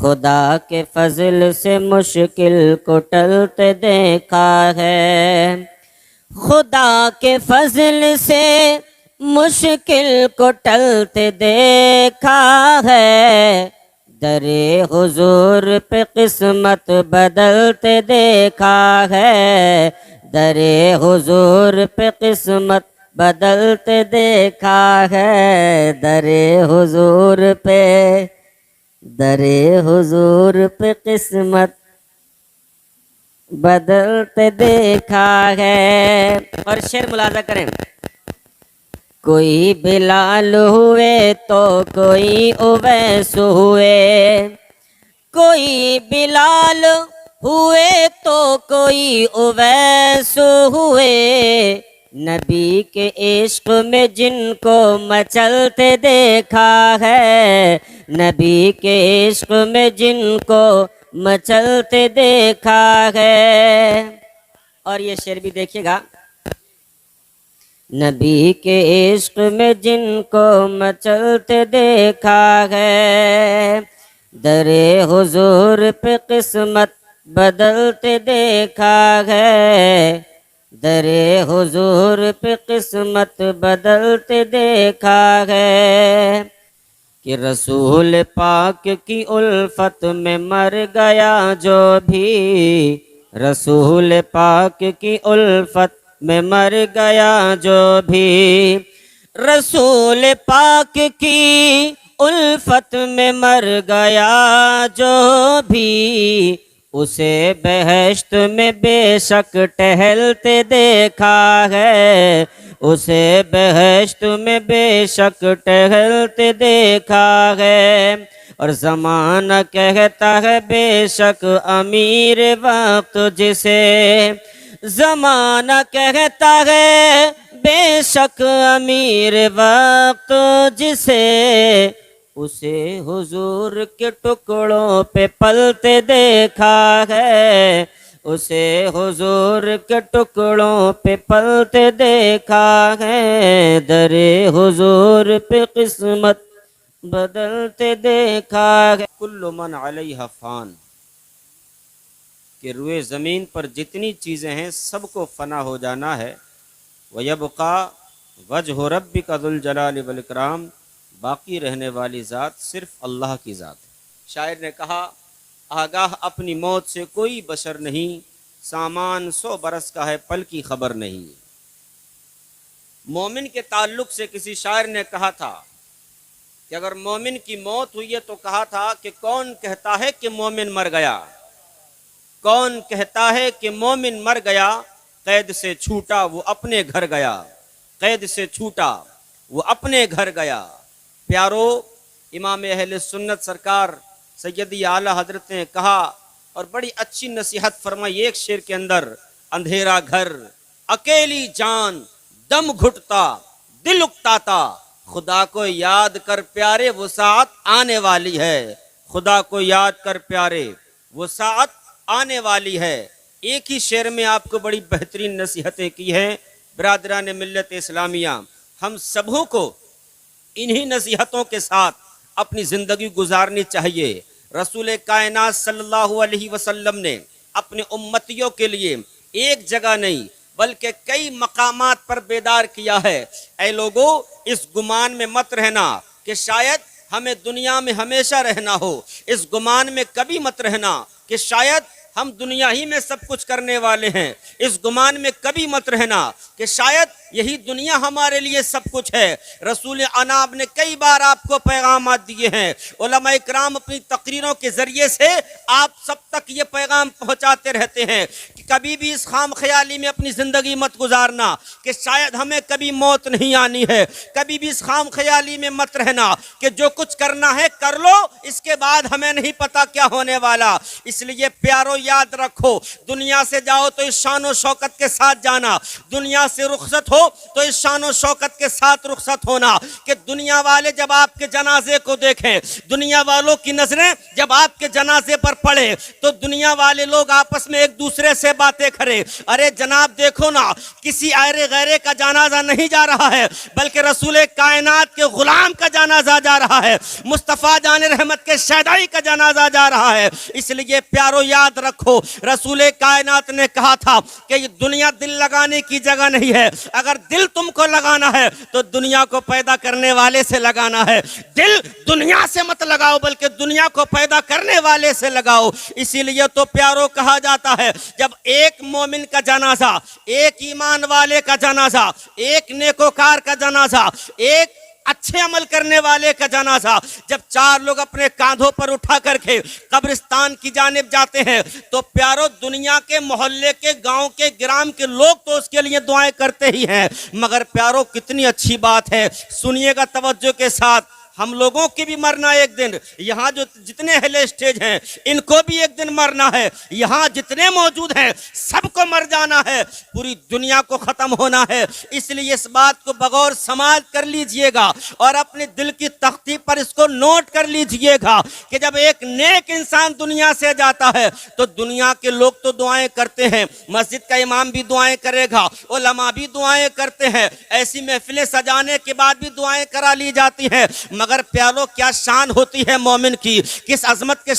خدا کے فضل سے مشکل کو ٹلتے دیکھا ہے، خدا کے فضل سے مشکل کو ٹلتے دیکھا ہے، در حضور پہ قسمت بدلتے دیکھا ہے، در حضور پہ قسمت بدلتے دیکھا ہے، در حضور پہ، در حضور پہ قسمت بدلتے دیکھا ہے۔ اور شعر ملاحظہ کریں، کوئی بلال ہوئے تو کوئی اویس ہوئے، کوئی بلال ہوئے تو کوئی اویس ہوئے، نبی کے عشق میں جن کو مچلتے دیکھا ہے، نبی کے عشق میں جن کو مچلتے دیکھا ہے۔ اور یہ شعر بھی دیکھیے گا، نبی کے عشق میں جن کو مچلتے دیکھا ہے، در حضور پہ قسمت بدلتے دیکھا ہے، در حضور پہ قسمت بدلتے دیکھا ہے، کہ رسول پاک کی الفت میں مر گیا جو بھی، رسول پاک کی الفت میں مر گیا جو بھی، رسول پاک کی الفت میں مر گیا جو بھی، اسے بہشت میں بے شک ٹہلتے دیکھا ہے، اسے بہشت میں بے شک ٹہلتے دیکھا ہے، اور زمانہ کہتا ہے بے شک امیر وقت جسے، زمانہ کہتا ہے بے شک امیر وقت جسے، اسے حضور کے ٹکڑوں پہ پلتے دیکھا ہے، اسے حضور کے ٹکڑوں پہ پلتے دیکھا ہے، در حضور پہ قسمت بدلتے دیکھا ہے۔ کل من علیہ فان، کہ روئے زمین پر جتنی چیزیں ہیں سب کو فنا ہو جانا ہے، وَيَبْقَى وَجْهُ رَبِّكَ ذُو الْجَلَالِ وَالْإِكْرَامِ، باقی رہنے والی ذات صرف اللہ کی ذات ہے۔ شاعر نے کہا، آگاہ اپنی موت سے کوئی بشر نہیں، سامان 100 برس کا ہے پل کی خبر نہیں۔ مومن کے تعلق سے کسی شاعر نے کہا تھا کہ اگر مومن کی موت ہوئی ہے تو کہا تھا کہ کون کہتا ہے کہ مومن مر گیا، کون کہتا ہے کہ مومن مر گیا، قید سے چھوٹا وہ اپنے گھر گیا، قید سے چھوٹا وہ اپنے گھر گیا۔ پیارو، امام اہل سنت سرکار سیدی اعلیٰ حضرت نے کہا اور بڑی اچھی نصیحت فرمائی ایک شعر کے اندر، اندھیرا گھر اکیلی جان دم گھٹتا دل اکتاتا، خدا کو یاد کر پیارے وہ ساعت آنے والی ہے، خدا کو یاد کر پیارے وہ ساعت آنے والی ہے۔ ایک ہی شعر میں آپ کو بڑی بہترین نصیحتیں کی ہیں۔ برادران ملت اسلامیہ، ہم سبوں کو انہی نصیحتوں کے ساتھ اپنی زندگی گزارنی چاہیے۔ رسول کائنات صلی اللہ علیہ وسلم نے اپنے امتیوں کے لیے ایک جگہ نہیں بلکہ کئی مقامات پر بیدار کیا ہے، اے لوگو اس گمان میں مت رہنا کہ شاید ہمیں دنیا میں ہمیشہ رہنا ہو، اس گمان میں کبھی مت رہنا کہ شاید ہم دنیا ہی میں سب کچھ کرنے والے ہیں، اس گمان میں کبھی مت رہنا کہ شاید یہی دنیا ہمارے لیے سب کچھ ہے۔ رسول انام نے کئی بار آپ کو پیغامات دیے ہیں، علماء اکرام اپنی تقریروں کے ذریعے سے آپ سب تک یہ پیغام پہنچاتے رہتے ہیں کہ کبھی بھی اس خام خیالی میں اپنی زندگی مت گزارنا کہ شاید ہمیں کبھی موت نہیں آنی ہے، کبھی بھی اس خام خیالی میں مت رہنا کہ جو کچھ کرنا ہے کر لو، اس کے بعد ہمیں نہیں پتا کیا ہونے والا۔ اس لیے پیارو یاد رکھو، دنیا سے جاؤ تو اس شان و شوکت کے ساتھ جانا، دنیا سے رخصت ہو تو اس شان و شوکت کے ساتھ رخصت ہونا کہ دنیا والے جب آپ کے جنازے کو دیکھیں، دنیا والوں کی نظریں جب آپ کے جنازے پر پڑے تو دنیا والے لوگ آپس میں ایک دوسرے سے باتیں کرے. ارے جناب دیکھو نا, کسی ایرے غیرے کا جنازہ نہیں جا رہا ہے, بلکہ رسول کائنات کے غلام کا جنازہ جا رہا ہے, مصطفیٰ جان رحمت کے شیدائی کا جنازہ جا رہا ہے. اس لیے پیارو یاد رکھو, رسول کائنات نے کہا تھا کہ یہ دنیا دل لگانے کی جگہ نہیں ہے. اگر دل تم کو لگانا ہے تو دنیا کو پیدا کرنے والے سے لگانا ہے. دل دنیا سے مت لگاؤ, بلکہ دنیا کو پیدا کرنے والے سے لگاؤ. اسی لیے تو پیارو کہا جاتا ہے, جب ایک مومن کا جنازہ, ایک ایمان والے کا جنازہ, ایک نیکوکار کا جنازہ, ایک اچھے عمل کرنے والے کا جنازہ, جب چار لوگ اپنے کاندھوں پر اٹھا کر کے قبرستان کی جانب جاتے ہیں, تو پیارو دنیا کے محلے کے, گاؤں کے, گرام کے لوگ تو اس کے لیے دعائیں کرتے ہی ہیں, مگر پیارو کتنی اچھی بات ہے, سنیے گا توجہ کے ساتھ. ہم لوگوں کی بھی مرنا ایک دن, یہاں جو جتنے ہیلے اسٹیج ہیں ان کو بھی ایک دن مرنا ہے, یہاں جتنے موجود ہیں سب کو مر جانا ہے, پوری دنیا کو ختم ہونا ہے. اس لیے اس بات کو بغور سماعت کر لیجئے گا اور اپنے دل کی تختی پر اس کو نوٹ کر لیجئے گا کہ جب ایک نیک انسان دنیا سے جاتا ہے تو دنیا کے لوگ تو دعائیں کرتے ہیں, مسجد کا امام بھی دعائیں کرے گا, علماء بھی دعائیں کرتے ہیں, ایسی محفلیں سجانے کے بعد بھی دعائیں کرا لی جاتی ہیں. مگر پیارو کیا شان ہوتی ہے مومن کی, کس عظمت کے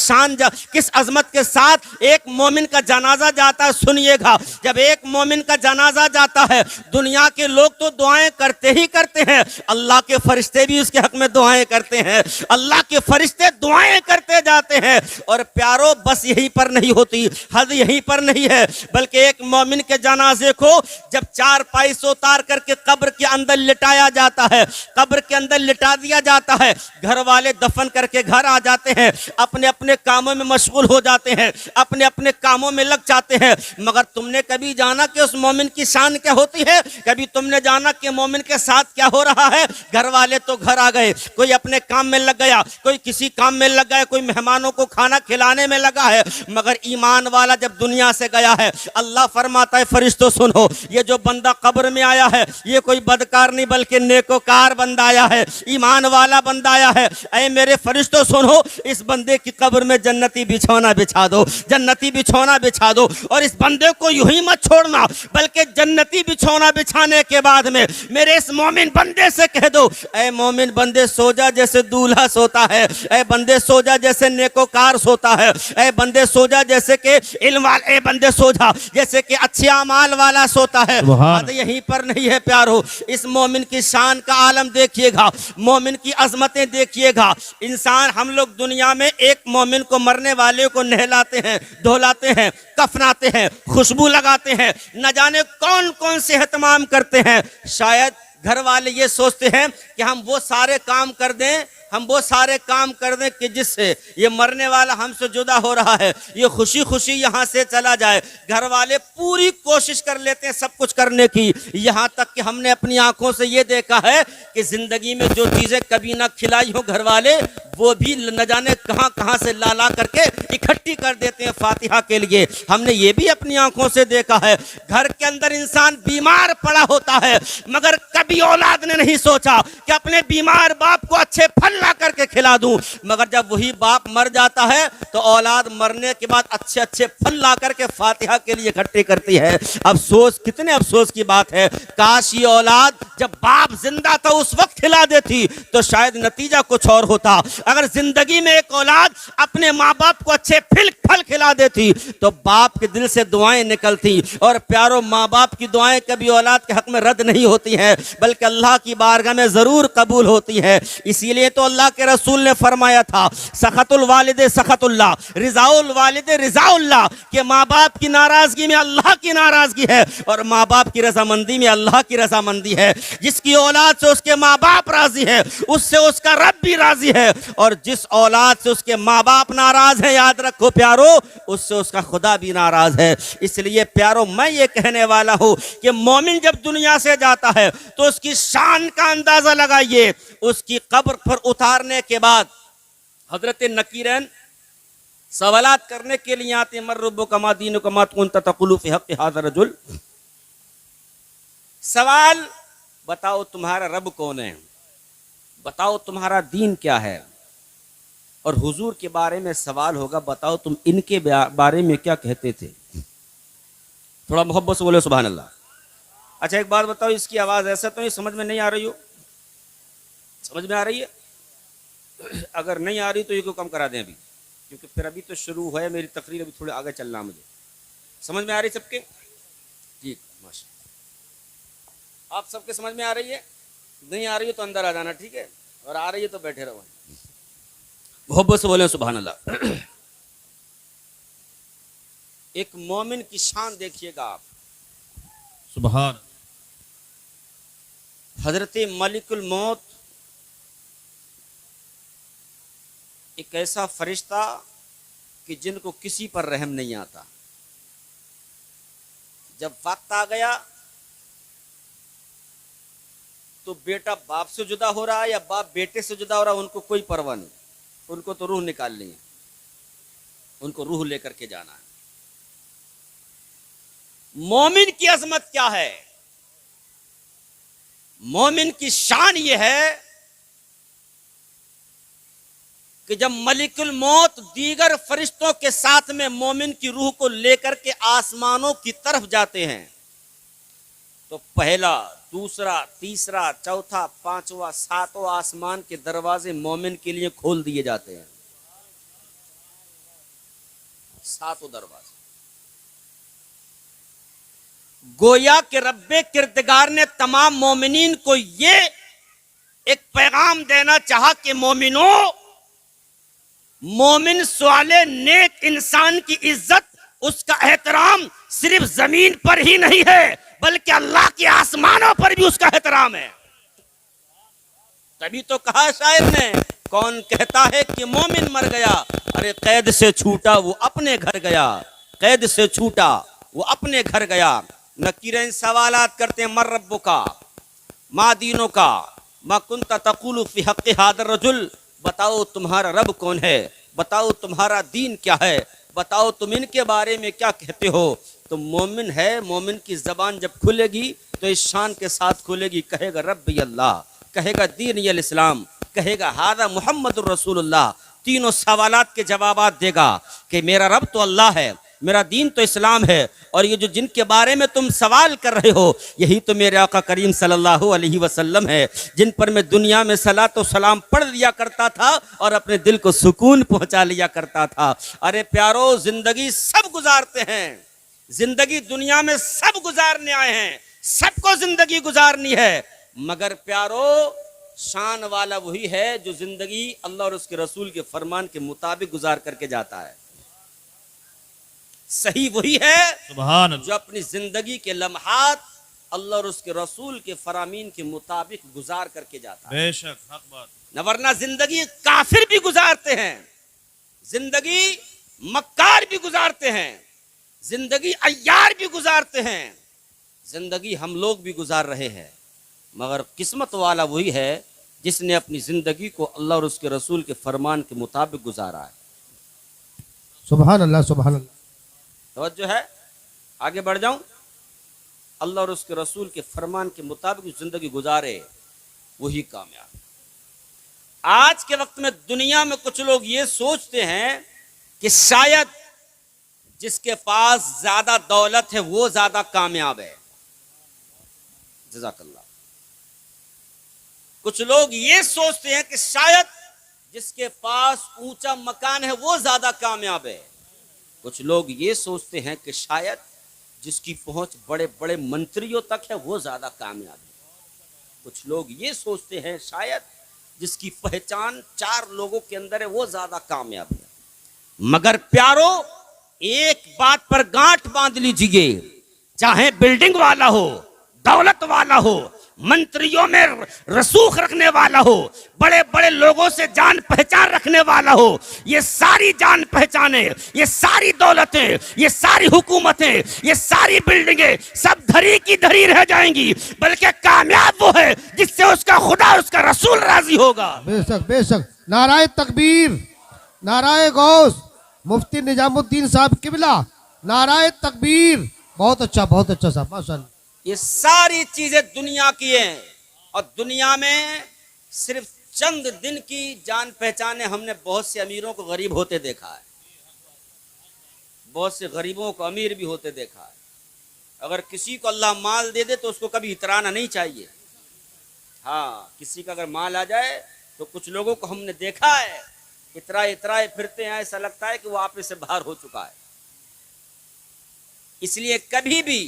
کس عظمت کے ساتھ ایک مومن کا جنازہ جاتا ہے. سنیے گا, جب ایک مومن کا جنازہ جاتا ہے دنیا کے لوگ تو دعائیں کرتے ہی کرتے ہیں, اللہ کے فرشتے بھی اس کے حق میں دعائیں کرتے ہیں, اللہ کے فرشتے دعائیں کرتے جاتے ہیں. اور پیارو بس یہی پر نہیں ہوتی, حد یہی پر نہیں ہے, بلکہ ایک مومن کے جنازے کو جب چار پائی سے اتار کر کے قبر کے اندر لٹایا جاتا ہے, قبر کے اندر لٹا دیا جاتا ہے, گھر والے دفن کر کے گھر آ جاتے ہیں, اپنے اپنے کاموں میں مشغول ہو جاتے ہیں, اپنے اپنے کاموں میں لگ جاتے ہیں. مگر تم نے کبھی جانا کہ اس مومن کی شان کیا ہوتی ہے؟ کبھی تم نے جانا کہ مومن کے ساتھ کیا ہو رہا ہے؟ گھر والے تو گھر آ گئے, کوئی اپنے کام میں لگ گیا, کوئی کسی کام میں لگ گیا, کوئی مہمانوں کو کھانا کھلانے میں لگا ہے. مگر ایمان والا جب دنیا سے گیا ہے, اللہ فرماتا ہے فرشتوں سنو, یہ جو بندہ قبر میں آیا ہے یہ کوئی بدکار نہیں بلکہ نیکوکار بندہ آیا ہے, ایمان والا بندہ آیا ہے. اے میرے فرشتوں سنو, اس بندے کی قبر میں جنتی بچھونا بچھا دو, جنتی بچھونا بچھا دو, اور اس بندے کو یوں ہی مت چھوڑنا بلکہ جنتی بچھونا بچھانے کے بعد میں میرے اس مومن بندے سے کہہ دو, اے مومن بندے سو جا جیسے دولہا سوتا ہے, اے بندے سو جا جیسے نیکوکار سوتا ہے, اے بندے سو جا جیسے کہ علم والا, اے بندے سو جا جیسے کہ اچھے اعمال والا سوتا ہے. بات یہیں پر نہیں ہے پیارو, اس مومن کی شان کا عالم دیکھیے گا, مومن کی عظمتیں دیکھیے گا. انسان ہم لوگ دنیا میں ایک مومن کو, مرنے والے کو نہلاتے ہیں, دھولاتے ہیں, کفناتے ہیں, خوشبو لگاتے ہیں, نہ جانے کون کون سے اہتمام کرتے ہیں. شاید گھر والے یہ سوچتے ہیں کہ ہم وہ سارے کام کر دیں, ہم وہ سارے کام کر دیں کہ جس سے یہ مرنے والا ہم سے جدا ہو رہا ہے یہ خوشی خوشی یہاں سے چلا جائے. گھر والے پوری کوشش کر لیتے ہیں سب کچھ کرنے کی, یہاں تک کہ ہم نے اپنی آنکھوں سے یہ دیکھا ہے کہ زندگی میں جو چیزیں کبھی نہ کھلائی ہوں گھر والے, وہ بھی نہ جانے کہاں کہاں سے لا کر کے اکٹھی کر دیتے ہیں فاتحہ کے لیے. ہم نے یہ بھی اپنی آنکھوں سے دیکھا ہے. گھر کے اندر انسان بیمار پڑا ہوتا ہے, مگر کبھی اولاد نے نہیں سوچا کہ اپنے بیمار باپ کو اچھے پھل لا کر کے کھلا دوں. مگر جب وہی باپ مر جاتا ہے تو اولاد مرنے کے بعد اچھے اچھے پھل لا کر کے فاتحہ کے لیے اکٹھے کرتی ہے. افسوس, کتنے افسوس کی بات ہے, کاش یہ اولاد جب باپ زندہ تھا اس وقت کھلا دیتی تو شاید نتیجہ کچھ اور ہوتا. اگر زندگی میں ایک اولاد اپنے ماں باپ کو اچھے پھل کھلا دیتی تو باپ کے دل سے دعائیں نکلتی. اور پیارو, ماں باپ کی دعائیں کبھی اولاد کے حق میں رد نہیں ہوتی ہیں بلکہ اللہ کی بارگاہ میں ضرور قبول ہوتی ہے. اسی لیے تو اللہ کے رسول نے فرمایا تھا, سخط الوالد سخط اللہ, رضا الوالد رضا اللہ, کہ ماں باپ کی ناراضگی میں اللہ کی ناراضگی ہے اور ماں باپ کی رضامندی میں اللہ کی رضامندی ہے. جس کی اولاد سے اس کے ماں باپ راضی ہے اس سے اس کا رب بھی راضی ہے, اور جس اولاد سے اس کے ماں باپ ناراض ہیں, یاد رکھو پیارو, اس سے اس کا خدا بھی ناراض ہے. اس لیے پیارو, میں یہ کہنے والا ہوں کہ مومن جب دنیا سے جاتا ہے تو اس کی شان کا اندازہ لگائیے. اس کی قبر پر اتارنے کے بعد حضرت نکیرین سوالات کرنے کے لیے آتے ہیں, من ربک ما دینک ما کنت تقول فی حق ھذا الرجل. سوال, بتاؤ تمہارا رب کون ہے, بتاؤ تمہارا دین کیا ہے. اور حضور کے بارے میں سوال ہوگا, بتاؤ تم ان کے بارے میں کیا کہتے تھے. تھوڑا محبت سے بولے سبحان اللہ. اچھا ایک بات بتاؤ, اس کی آواز ایسا تو نہیں سمجھ میں نہیں آ رہی ہو؟ سمجھ میں آ رہی ہے؟ اگر نہیں آ رہی تو یہ کو کم کرا دیں ابھی, کیونکہ پھر ابھی تو شروع ہے میری تقریر, ابھی تھوڑے آگے چلنا مجھے. سمجھ میں آ رہی سب کے؟ جی ماشاء اللہ. آپ سب کے سمجھ میں آ رہی ہے؟ نہیں آ رہی ہے تو اندر آ جانا, ٹھیک ہے, اور آ رہی ہے تو بیٹھے رہو. محبت سے بولے سبحان اللہ. ایک مومن کی شان دیکھیے گا آپ. سبحان. حضرت ملک الموت ایک ایسا فرشتہ کہ جن کو کسی پر رحم نہیں آتا. جب وقت آ گیا تو بیٹا باپ سے جدا ہو رہا ہے یا باپ بیٹے سے جدا ہو رہا ہے, ان کو کوئی پرواہ نہیں. ان کو تو روح نکالنی ہے, ان کو روح لے کر کے جانا ہے. مومن کی عظمت کیا ہے؟ مومن کی شان یہ ہے کہ جب ملک الموت دیگر فرشتوں کے ساتھ میں مومن کی روح کو لے کر کے آسمانوں کی طرف جاتے ہیں تو پہلا, دوسرا, تیسرا, چوتھا, پانچواں, ساتواں آسمان کے دروازے مومن کے لیے کھول دیے جاتے ہیں. ساتوں دروازے. گویا کہ رب کردگار نے تمام مومنین کو یہ ایک پیغام دینا چاہا کہ مومنوں, مومن سوالے نیک انسان کی عزت, اس کا احترام صرف زمین پر ہی نہیں ہے بلکہ اللہ کے آسمانوں پر بھی اس کا احترام ہے. تبھی تو کہا شاعر نے, کون کہتا ہے کہ مومن مر گیا, ارے قید سے چھوٹا وہ اپنے گھر گیا, قید سے چھوٹا وہ اپنے گھر گیا. نکیرین سوالات کرتے ہیں, مر رب کا, ما دینوں کا, ما کنت تقول فی حق هذا الرجل, بتاؤ تمہارا رب کون ہے, بتاؤ تمہارا دین کیا ہے, بتاؤ تم ان کے بارے میں کیا کہتے ہو. تو مومن ہے, مومن کی زبان جب کھلے گی تو اس شان کے ساتھ کھلے گی, کہے گا ربی اللہ, کہے گا دین الاسلام, کہے گا ھذا محمد الرسول اللہ. تینوں سوالات کے جوابات دے گا کہ میرا رب تو اللہ ہے, میرا دین تو اسلام ہے, اور یہ جو جن کے بارے میں تم سوال کر رہے ہو یہی تو میرے آقا کریم صلی اللہ علیہ وسلم ہے, جن پر میں دنیا میں صلاۃ و سلام پڑھ لیا کرتا تھا اور اپنے دل کو سکون پہنچا لیا کرتا تھا. ارے پیارو, زندگی سب گزارتے ہیں, زندگی دنیا میں سب گزارنے آئے ہیں, سب کو زندگی گزارنی ہے, مگر پیارو شان والا وہی ہے جو زندگی اللہ اور اس کے رسول کے فرمان کے مطابق گزار کر کے جاتا ہے. صحیح وہی ہے سبحان اللہ. جو اپنی زندگی کے لمحات اللہ اور اس کے رسول کے فرامین کے مطابق گزار کر کے جاتا ہے. بے شک حق بات. نہ ورنہ زندگی کافر بھی گزارتے ہیں, زندگی مکار بھی گزارتے ہیں, زندگی عیار بھی گزارتے ہیں, زندگی ہم لوگ بھی گزار رہے ہیں, مگر قسمت والا وہی ہے جس نے اپنی زندگی کو اللہ اور اس کے رسول کے فرمان کے مطابق گزارا ہے. سبحان اللہ سبحان اللہ. توجہ ہے, آگے بڑھ جاؤں. اللہ اور اس کے رسول کے فرمان کے مطابق زندگی گزارے وہی کامیاب. آج کے وقت میں دنیا میں کچھ لوگ یہ سوچتے ہیں کہ شاید جس کے پاس زیادہ دولت ہے وہ زیادہ کامیاب ہے. جزاک اللہ. کچھ لوگ یہ سوچتے ہیں کہ شاید جس کے پاس اونچا مکان ہے وہ زیادہ کامیاب ہے. کچھ لوگ یہ سوچتے ہیں کہ شاید جس کی پہنچ بڑے بڑے منتریوں تک ہے وہ زیادہ کامیاب ہے. کچھ لوگ یہ سوچتے ہیں شاید جس کی پہچان 4 لوگوں کے اندر ہے وہ زیادہ کامیاب ہے. مگر پیارو, ایک بات پر گانٹھ باندھ لیجئے, چاہے بلڈنگ والا ہو, دولت والا ہو, منتریوں میں رسوخ رکھنے والا ہو, بڑے بڑے لوگوں سے جان پہچان رکھنے والا ہو, یہ ساری جان پہچانیں, یہ ساری دولتیں, یہ ساری حکومتیں, یہ ساری بلڈنگیں سب دھری کی دھری رہ جائیں گی, بلکہ کامیاب وہ ہے جس سے اس کا خدا اور اس کا رسول راضی ہوگا. بے شک بے شک. نعرہ تکبیر, نعرہ غوث, مفتی نظام الدین صاحب قبلہ, نعرہ تکبیر. بہت اچھا صاحب, ماشاء اللہ. یہ ساری چیزیں دنیا کی ہیں, اور دنیا میں صرف چند دن کی جان پہچانے. ہم نے بہت سے امیروں کو غریب ہوتے دیکھا ہے, بہت سے غریبوں کو امیر بھی ہوتے دیکھا ہے. اگر کسی کو اللہ مال دے دے تو اس کو کبھی اترانا نہیں چاہیے. ہاں کسی کا اگر مال آ جائے تو کچھ لوگوں کو ہم نے دیکھا ہے اترائے پھرتے ہیں, ایسا لگتا ہے کہ وہ آپے سے باہر ہو چکا ہے. اس لیے کبھی بھی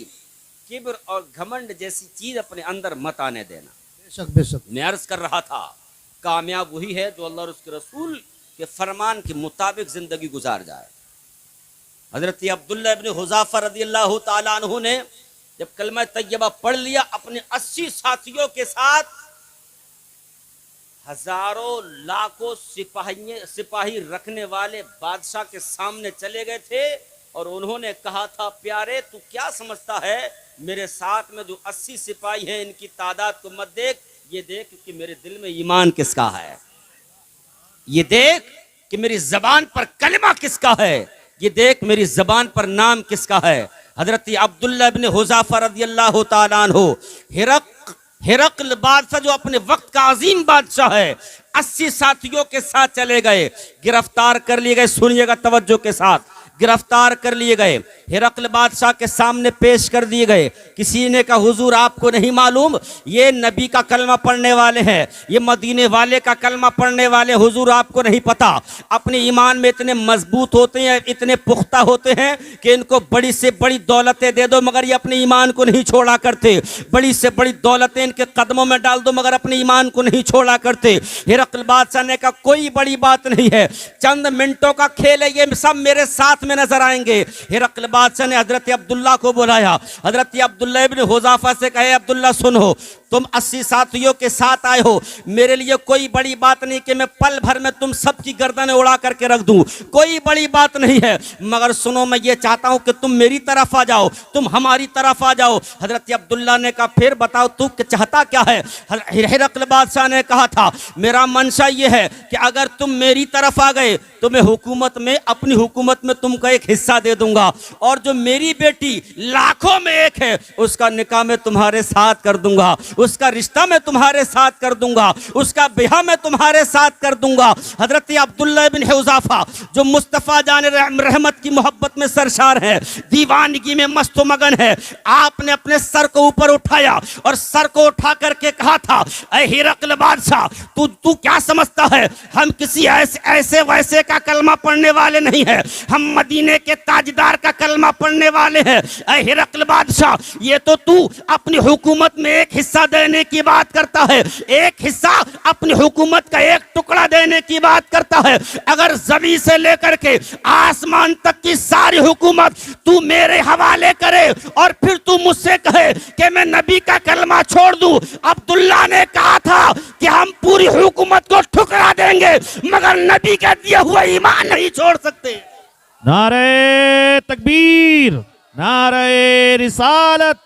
کبر اور گھمنڈ جیسی چیز اپنے اندر مت آنے دینا. بے شک بے شک. میں عرض کر رہا تھا کامیاب وہی ہے جو اللہ اور اس کے رسول کے فرمان کے مطابق زندگی گزار جائے. حضرت عبداللہ ابن حذافہ رضی اللہ تعالیٰ عنہ نے جب کلمہ طیبہ پڑھ لیا اپنے 80 ساتھیوں کے ساتھ ہزاروں لاکھوں سپاہی رکھنے والے بادشاہ کے سامنے چلے گئے تھے اور انہوں نے کہا تھا پیارے تو کیا سمجھتا ہے میرے ساتھ میں جو 80 سپاہی ہیں ان کی تعداد کو مت دیکھ, یہ دیکھ کہ میرے دل میں ایمان کس کا ہے, یہ دیکھ کہ میری زبان پر کلمہ کس کا ہے, یہ دیکھ میری زبان پر نام کس کا ہے. حضرت عبداللہ ابن حذافہ رضی اللہ تعالیٰ عنہ ہرقل بادشاہ جو اپنے وقت کا عظیم بادشاہ ہے 80 ساتھیوں کے ساتھ چلے گئے, گرفتار کر لیے گئے. سنیے گا توجہ کے ساتھ, گرفتار کر لیے گئے, ہرقل بادشاہ کے سامنے پیش کر دیے گئے. کسی نے کہا حضور آپ کو نہیں معلوم یہ نبی کا کلمہ پڑھنے والے ہیں, یہ مدینے والے کا کلمہ پڑھنے والے, حضور آپ کو نہیں پتا. اپنے ایمان میں اتنے مضبوط ہوتے ہیں, اتنے پختہ ہوتے ہیں کہ ان کو بڑی سے بڑی دولتیں دے دو مگر یہ اپنے ایمان کو نہیں چھوڑا کرتے. بڑی سے بڑی دولتیں ان کے قدموں میں ڈال دو مگر اپنے ایمان کو نہیں چھوڑا کرتے. ہرقل بادشاہ نے کہا کوئی بڑی بات نہیں ہے, چند منٹوں کا کھیل ہے, یہ سب میرے ساتھ میں نظر آئیں گے. ہرقل بادشاہ نے حضرت عبداللہ کو بلایا. حضرت عبداللہ ابن حذافہ سے کہے عبداللہ سنو, تم 80 ساتھیوں کے ساتھ آئے ہو, میرے لیے کوئی بڑی بات نہیں کہ میں پل بھر میں تم سب کی گردنیں اڑا کر کے رکھ دوں, کوئی بڑی بات نہیں ہے, مگر سنو میں یہ چاہتا ہوں کہ تم میری طرف آ جاؤ, تم ہماری طرف آ جاؤ. حضرت عبداللہ نے کہا پھر بتاؤ تو چاہتا کیا ہے. ہرقل بادشاہ نے کہا تھا میرا منشا یہ ہے کہ اگر تم میری طرف آ گئے تو میں حکومت میں اپنی حکومت میں تم کو ایک حصہ دے دوں گا, اور جو میری بیٹی لاکھوں میں ایک ہے اس کا نکاح میں تمہارے ساتھ کر دوں گا, اس کا رشتہ میں تمہارے ساتھ کر دوں گا, اس کا بیاہ میں تمہارے ساتھ کر دوں گا. حضرت عبداللہ ابن حذافہ جو مصطفیٰ جان رحمت کی محبت میں سرشار ہے, دیوانگی میں مست و مگن ہے, آپ نے اپنے سر کو اوپر اٹھایا اور سر کو اٹھا کر کے کہا تھا اے ہرقل بادشاہ تو کیا سمجھتا ہے ہم کسی ایسے ویسے کا کلمہ پڑھنے والے نہیں ہیں, ہم مدینے کے تاجدار کا کلمہ پڑھنے والے ہیں. اے ہرقل بادشاہ یہ تو اپنی حکومت میں ایک حصہ دینے کی بات کرتا ہے, ایک حصہ اپنی حکومت کا ایک ٹکڑا دینے کی بات کرتا ہے. اگر زمین سے لے کر کے آسمان تک کی ساری حکومت تو میرے حوالے کرے اور پھر تو مجھ سے کہے کہ میں نبی کا کلمہ چھوڑ دوں. عبداللہ نے کہا تھا کہ ہم پوری حکومت کو ٹھکرا دیں گے مگر نبی کا دیا ہوا ایمان نہیں چھوڑ سکتے. نعرہ تکبیر, نعرہ رسالت,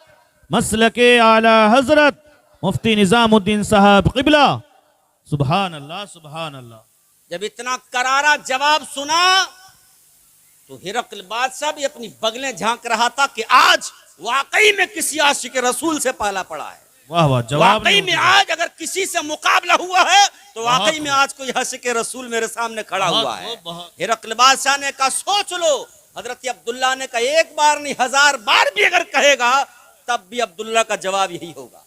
مسلک اعلی حضرت مفتی نظام الدین صاحب قبلہ. سبحان اللہ سبحان اللہ. جب اتنا کرارا جواب سنا تو ہرقل بادشاہ بھی اپنی بغلیں جھانک رہا تھا کہ آج واقعی میں کسی عاشق رسول سے پالا پڑا ہے. واہ واہ, جواب واقعی میں آج اگر کسی سے مقابلہ ہوا ہے تو واقعی میں آج کوئی عاشق رسول میرے سامنے کھڑا ہوا ہے. ہرقل بادشاہ نے کہا سوچ لو. حضرت عبداللہ نے کہا ایک بار نہیں 1000 بار بھی اگر کہے گا تب بھی عبداللہ کا جواب یہی ہوگا.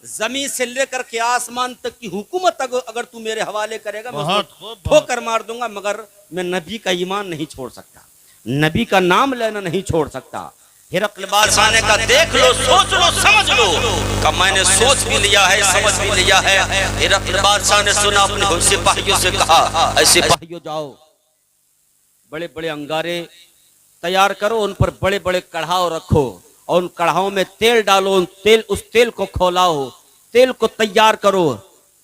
زمین سے لے کر کے آسمان تک کی حکومت اگر تو میرے حوالے کرے گا میں ٹھوکر مار دوں گا مگر میں نبی کا ایمان نہیں چھوڑ سکتا, نبی کا نام لینا نہیں چھوڑ سکتا. ہرقل بادشاہ نے کہا دیکھ لو, سوچ لو, سمجھ لو. کہ میں نے سوچ بھی لیا ہے, سمجھ بھی لیا ہے. ہرقل بادشاہ نے سنا اپنے سپاہیوں سے کہا اے سپاہیوں جاؤ بڑے بڑے انگارے تیار کرو, ان پر بڑے بڑے کڑھاؤ رکھو اور ان کڑھاؤں میں تیل ڈالو, اس تیل کو کھولاؤ, تیل کو تیار کرو.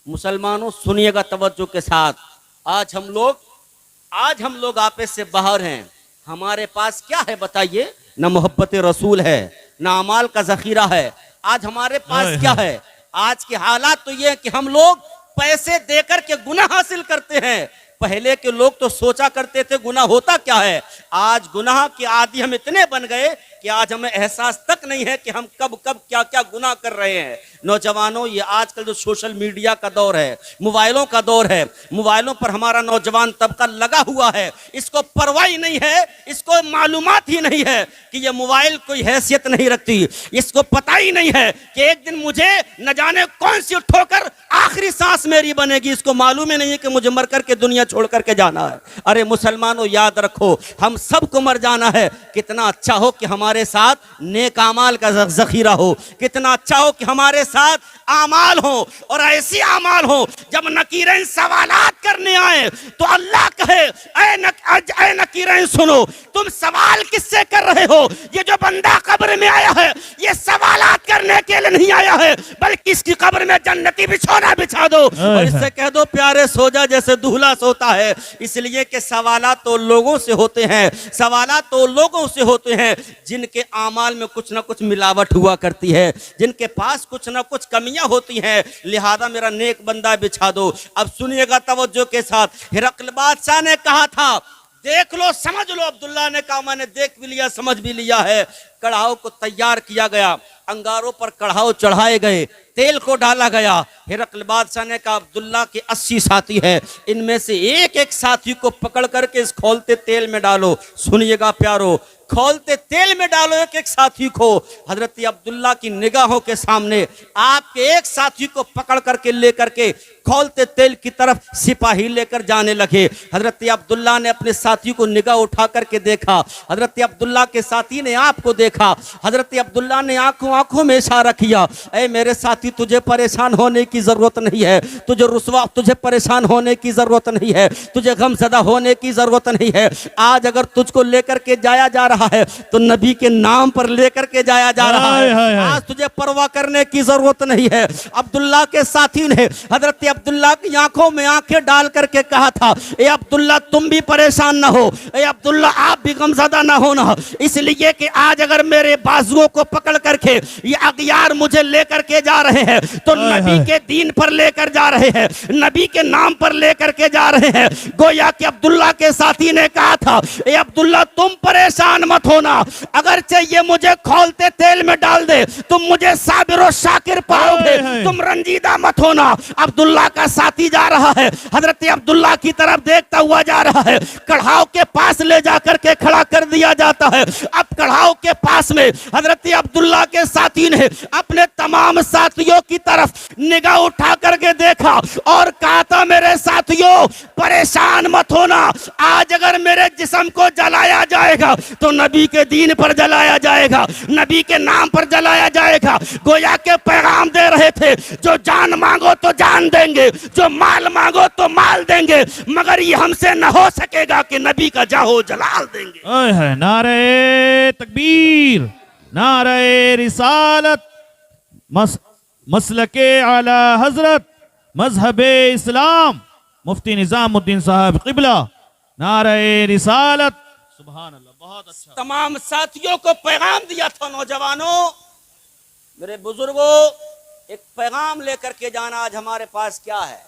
مسلمانوں سنیے گا توجہ کے ساتھ, آج ہم لوگ آپے سے باہر ہیں. ہمارے پاس کیا ہے بتائیے؟ نہ محبت رسول ہے, نہ اعمال کا ذخیرہ ہے. آج ہمارے پاس کیا ہے؟ آج کے حالات تو یہ کہ ہم لوگ پیسے دے کر کے گناہ حاصل کرتے ہیں. پہلے کے لوگ تو سوچا کرتے تھے گناہ ہوتا کیا ہے. آج گناہ کے عادی ہم اتنے بن گئے کہ آج ہمیں احساس تک نہیں ہے کہ ہم کب کیا کیا گناہ کر رہے ہیں. نوجوانوں یہ آج کل جو سوشل میڈیا کا دور ہے، موبائلوں کا دور ہے، موبائلوں پر ہمارا نوجوان طبقہ لگا ہوا ہے، اس کو پرواہ ہی نہیں ہے، اس کو معلومات ہی نہیں ہے کہ یہ موبائل کوئی حیثیت نہیں رکھتی، اس کو پتہ ہی نہیں ہے کہ ایک دن مجھے نہ جانے کون سی ٹھوکر آخری سانس میری بنے گی، اس کو معلوم ہی نہیں ہے کہ مجھے مر کر کے دنیا چھوڑ کر کے جانا ہے۔ ارے مسلمانوں یاد رکھو، ہم سب کو مر جانا ہے، کتنا اچھا ہو کہ ہمارے ساتھ نیک اعمال کا ذخیرہ ہو، کتنا اچھا ہو کہ ہمارے ساتھ اعمال ہوں، اور ایسی اعمال ہوں جب نکیرین سوالات کرنے آئے تو اللہ کہے اے نکیرین سنو، تم سوال کس سے کر رہے ہو؟ یہ جو بندہ قبر میں آیا ہے یہ سوالات کرنے کے لیے نہیں آیا ہے، بلکہ اس کی قبر میں جنتی بچھونا بچھا دو اور اس سے کہہ دو پیارے سو جا جیسے دولہا سوتا ہے۔ اس لیے کہ سوالات تو لوگوں سے ہوتے ہیں، سوالات تو لوگوں سے ہوتے ہیں جن کے اعمال میں کچھ نہ کچھ ملاوٹ ہوا کرتی ہے، جن کے پاس کچھ نہ کچھ کمیاں ہوتی ہیں، لہذا میرا نیک بندہ بچھا دو۔ اب سنیے گا توجہ کے ساتھ، ہرقل بادشاہ نے کہا تھا دیکھ لو سمجھ لو، عبداللہ نے کہا میں نے دیکھ بھی لیا سمجھ بھی لیا ہے۔ کڑھاؤ کو تیار کیا گیا، انگاروں پر کڑھاؤ چڑھائے گئے، تیل کو ڈالا گیا۔ ہرقل بادشاہ نے کہا عبداللہ کے 80 ساتھی ہیں، ان میں سے ایک ایک ساتھی کو پکڑ کر کے اس کھولتے تیل میں ڈالو۔ سنیے گا پیارو، کھولتے تیل میں ڈالو ایک ایک ساتھی کو۔ حضرت عبداللہ کی نگاہوں کے سامنے آپ کے ایک ساتھی کو پکڑ کر کے لے کر کے کھولتے تیل کی طرف سپاہی لے کر جانے لگے۔ حضرت عبداللہ نے اپنے ساتھی کو نگاہ اٹھا کر کے دیکھا، حضرت عبداللہ کے ساتھی نے آپ کو دیکھا، حضرت عبداللہ نے آنکھوں میں اشارہ کیا، اے میرے ساتھی تجھے پریشان ہونے کی ضرورت نہیں ہے، تجھے پریشان ہونے کی ضرورت نہیں ہے، تجھے غم زدہ ہونے کی ضرورت نہیں ہے۔ آج اگر تجھ کو لے کر کے جایا جا رہا ہے تو نبی کے نام پر لے کر کے جایا جا رہا ہے، آج تجھے پرواہ کرنے کی ضرورت نہیں ہے۔ عبداللہ کے ساتھی نے حضرت عبداللہ کی آنکھوں میں آنکھیں ڈال کر کے کہا تھا، اے عبداللہ تم بھی پریشان نہ ہو، اے عبداللہ آپ بھی غمزدہ نہ ہونا، اس لیے کہ آج اگر میرے بازوؤں کو پکڑ کر کے یہ اغیار مجھے لے کر کے جا رہے ہیں تو نبی کے دین پر لے کر جا رہے ہیں، نبی کے نام پر لے کر کے جا رہے ہیں۔ گویا کہ عبداللہ کے ساتھی نے کہا تھا، اے عبداللہ تم پریشان مت ہونا، اگرچہ یہ مجھے کھولتے تیل میں ڈال دے تم مجھے صابر و شاکر پاؤ گے، تم رنجیدہ مت ہونا۔ عبداللہ کا ساتھی جا رہا ہے، حضرت عبداللہ کی طرف دیکھتا ہوا جا رہا ہے، کڑھاؤ کے پاس لے جا کر کے کھڑا کر دیا جاتا ہے۔ اب کڑھاؤ کے پاس میں حضرت عبداللہ کے ساتھی نے اپنے تمام ساتھیوں کی طرف نگاہ اٹھا کر کے دیکھا اور کہا تھا میرے ساتھیوں پریشان مت ہونا، آج اگر میرے جسم کو جلایا جائے گا تو نبی کے دین پر جلایا جائے گا، نبی کے نام پر جلایا جائے گا۔ گویا کہ پیغام دے رہے تھے جو جان مانگو تو جان دیں گے، جو مال مانگو تو مال دیں گے، مگر یہ ہم سے نہ ہو سکے گا کہ نبی کا جاہو جلال دیں گے۔ نعرہ تکبیر، نعرہ رسالت، مسلک اعلی حضرت، مذہب اسلام، مفتی نظام الدین صاحب قبلہ، نعرہ رسالت، سبحان اللہ، بہت اچھا۔ تمام ساتھیوں کو پیغام دیا تھا، نوجوانوں میرے بزرگوں ایک پیغام لے کر کے جانا آج ہمارے پاس کیا ہے۔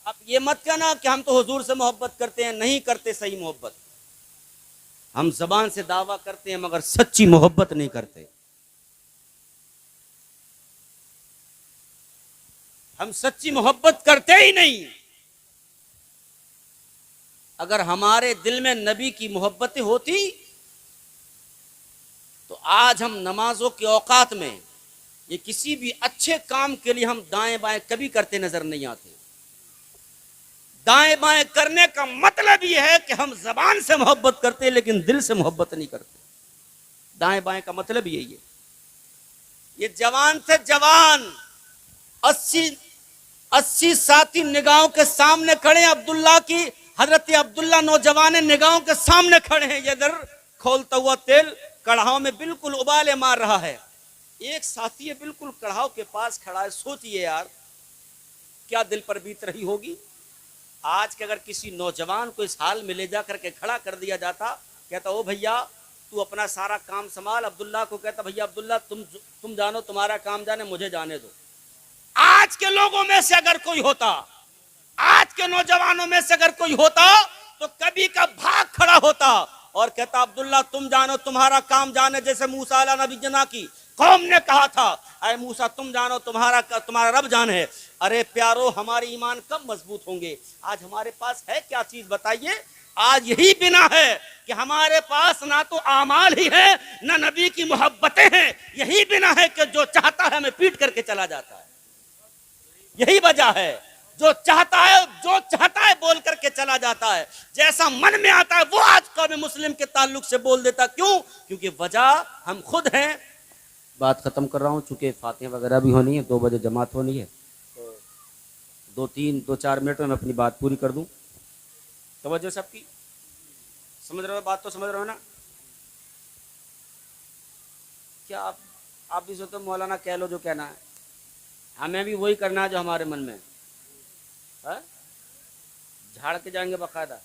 اب یہ مت کہنا کہ ہم تو حضور سے محبت کرتے ہیں، نہیں کرتے صحیح محبت، ہم زبان سے دعویٰ کرتے ہیں مگر سچی محبت نہیں کرتے، ہم سچی محبت کرتے ہی نہیں۔ اگر ہمارے دل میں نبی کی محبتیں ہوتی تو آج ہم نمازوں کے اوقات میں یہ کسی بھی اچھے کام کے لیے ہم دائیں بائیں کبھی کرتے نظر نہیں آتے۔ دائیں بائیں کرنے کا مطلب یہ ہے کہ ہم زبان سے محبت کرتے لیکن دل سے محبت نہیں کرتے۔ دائیں بائیں کا مطلب یہی ہے۔ یہ جوان سے جوان 80 ساتھی نگاہوں کے سامنے کھڑے ہیں، عبداللہ کی حضرت عبداللہ نوجوان نگاہوں کے سامنے کھڑے ہیں، یہ ادھر کھولتا ہوا تیل کڑھاؤ میں بالکل ابالے مار رہا ہے، ایک ساتھی بالکل کڑھاؤ کے پاس کھڑا ہے۔ سوچئے یار کیا دل پر بیت رہی ہوگی آج کہ اگر کسی نوجوان کو اس حال میں لے جا کر کے کھڑا کر دیا جاتا، کہتا او بھیا تو اپنا سارا کام سنبھال، عبداللہ کو کہتا بھیا عبداللہ تم جانو، تمہارا کام جانے، مجھے جانے دو۔ آج کے لوگوں میں سے اگر کوئی ہوتا، آج کے نوجوانوں میں سے اگر کوئی ہوتا تو کبھی کا بھاگ کھڑا ہوتا، اور کہتا عبداللہ تم جانو تمہارا کام جانے جیسے موسیٰ علیہ نبی جنا کی قوم نے کہا تھا اے موسیٰ تم جانو تمہارا رب جان ہے. ارے پیارو ہمارے ایمان کب مضبوط ہوں گے؟ آج ہمارے پاس ہے کیا چیز بتائیے؟ آج یہی بنا ہے کہ ہمارے پاس نہ تو اعمال ہی ہے نہ نبی کی محبتیں ہیں. یہی بنا ہے کہ جو چاہتا ہے ہمیں پیٹ کر کے چلا جاتا ہے. یہی وجہ ہے جو چاہتا ہے بول کر کے چلا جاتا ہے. جیسا من میں آتا ہے وہ آج قوم مسلم کے تعلق سے بول دیتا. کیوں؟ کیونکہ وجہ ہم خود ہیں. بات ختم کر رہا ہوں چونکہ فاتحہ وغیرہ بھی ہونی ہے, 2 بجے جماعت ہونی ہے, تو 2-4 منٹ میں اپنی بات پوری کر دوں. توجہ سب کی, سمجھ رہے ہو بات؟ تو سمجھ رہے ہو نا؟ کیا آپ بھی سوچتے مولانا کہہ لو جو کہنا ہے, ہمیں بھی وہی کرنا ہے جو ہمارے من میں ہے. جھاڑ کے جائیں گے باقاعدہ,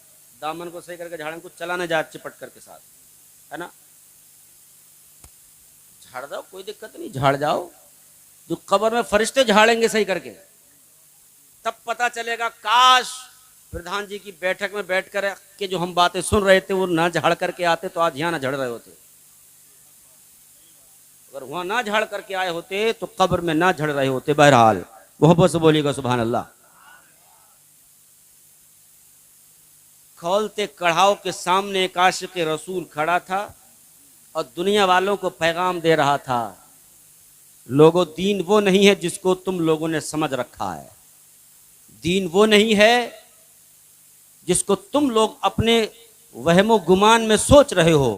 دامن کو صحیح کر کے جھاڑیں, کچھ چلانے جائے چپٹ کر کے ساتھ, ہے نا؟ جھاڑ جاؤ, کوئی دقت نہیں, جھاڑ جاؤ. جو قبر میں فرشتے جھاڑیں گے صحیح کر کے, تب پتا چلے گا. کاش پردھان جی کی بیٹھک میں بیٹھ کر کے جو ہم باتیں سن رہے تھے وہ نہ جھاڑ کر کے آتے تو آج یہاں نہ جھڑ رہے ہوتے. اگر وہاں نہ جھاڑ کر کے آئے ہوتے تو قبر میں نہ جھڑ رہے ہوتے. بہرحال محبت سے بولیے گا سبحان اللہ. کھولتے کڑھاؤ کے سامنے ایک عاشق رسول کھڑا تھا اور دنیا والوں کو پیغام دے رہا تھا, لوگوں دین وہ نہیں ہے جس کو تم لوگوں نے سمجھ رکھا ہے. دین وہ نہیں ہے جس کو تم لوگ اپنے وہم و گمان میں سوچ رہے ہو.